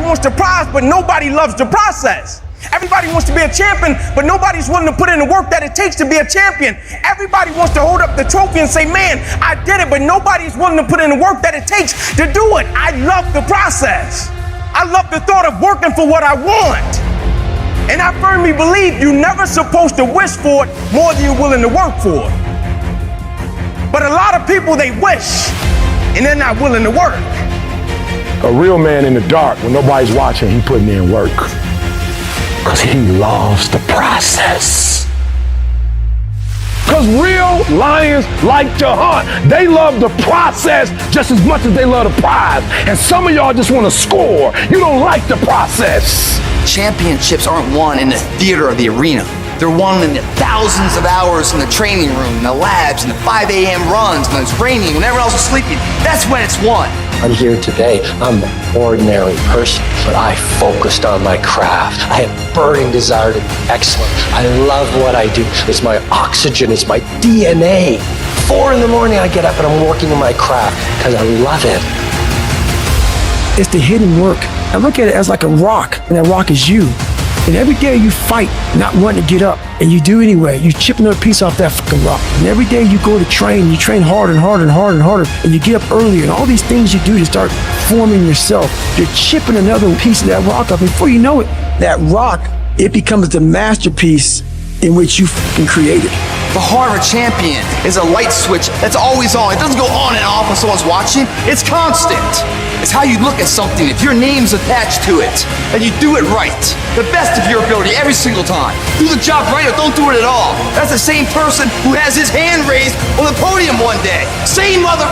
wants the prize, but nobody loves the process. Everybody wants to be a champion, but nobody's willing to put in the work that it takes to be a champion. Everybody wants to hold up the trophy and say, man, I did it, but nobody's willing to put in the work that it takes to do it. I love the process. I love the thought of working for what I want. And I firmly believe you're never supposed to wish for it more than you're willing to work for it. But a lot of people, they wish, and they're not willing to work. A real man in the dark, when nobody's watching, he putting in work. Because he loves the process. Because real lions like to hunt. They love the process just as much as they love the prize. And some of y'all just want to score. You don't like the process. Championships aren't won in the theater or the arena. They're won in the thousands of hours in the training room, in the labs, in the 5 a.m. runs, when it's raining, when everyone else is sleeping. That's when it's won. I'm here today. I'm an ordinary person, but I focused on my craft. I have burning desire to be excellent. I love what I do. It's my oxygen. It's my DNA. 4 in the morning, I get up and I'm working on my craft because I love it. It's the hidden work. I look at it as like a rock, and that rock is you. And every day you fight not wanting to get up, and you do anyway. You chip another piece off that fucking rock. And every day you go to train, you train harder and harder and harder and harder, and you get up earlier, and all these things you do to start forming yourself. You're chipping another piece of that rock up. Before you know it, that rock, it becomes the masterpiece in which you fucking created. The heart of a champion is a light switch that's always on. It doesn't go on and off when someone's watching. It's constant. It's how you look at something. If your name's attached to it, and you do it right, the best of your ability every single time. Do the job right or don't do it at all. That's the same person who has his hand raised on the podium one day. Same mother.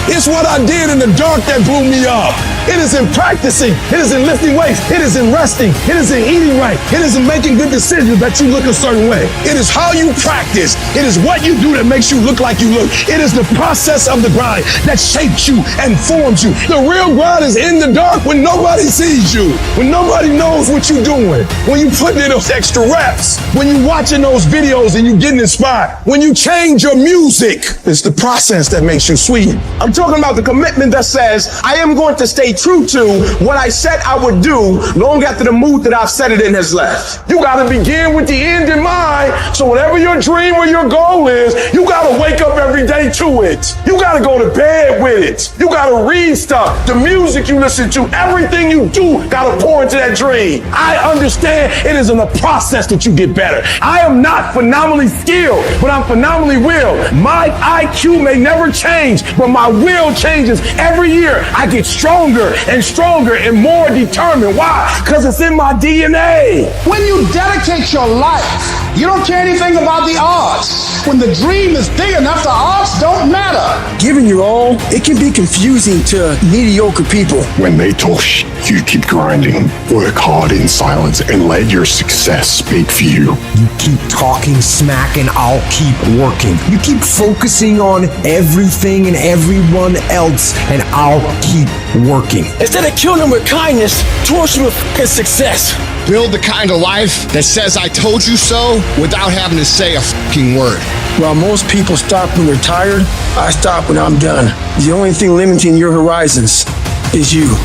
It's what I did in the dark that blew me up. It is in practicing. It is in lifting weights. It is in resting. It is in eating right. It is in making good decisions that you look a certain way. It is how you practice. It is what you do that makes you look like you look. It is the process of the grind that shapes you and forms you. The real grind is in the dark when nobody sees you, when nobody knows what you're doing, when you put in those extra reps, when you're watching those videos and you're getting inspired, when you change your music. It's the process that makes you sweet. I'm talking about the commitment that says, I am going to stay true to what I said I would do long after the mood that I've set it in has left. You got to begin with the end in mind. So whatever your dream or your goal is, you got to wake up every day to it. You got to go to bed with it. You got to read stuff. The music you listen to, everything you do got to pour into that dream. I understand it is in the process that you get better. I am not phenomenally skilled, but I'm phenomenally willed. My IQ may never change, but my will changes every year. I get stronger and stronger and more determined. Why? Because it's in my DNA. When you dedicate your life, you don't care anything about the odds. When the dream is big enough, the odds don't matter. Giving your all, it can be confusing to mediocre people. When they talk you keep grinding, work hard in silence, and let your success speak for you. You keep talking smack and I'll keep working. You keep focusing on everything and everyone else and I'll keep working. Instead of killing them with kindness, torch them with fucking success. Build the kind of life that says I told you so without having to say a fucking word. While most people stop when they're tired, I stop when I'm done. The only thing limiting your horizons is you.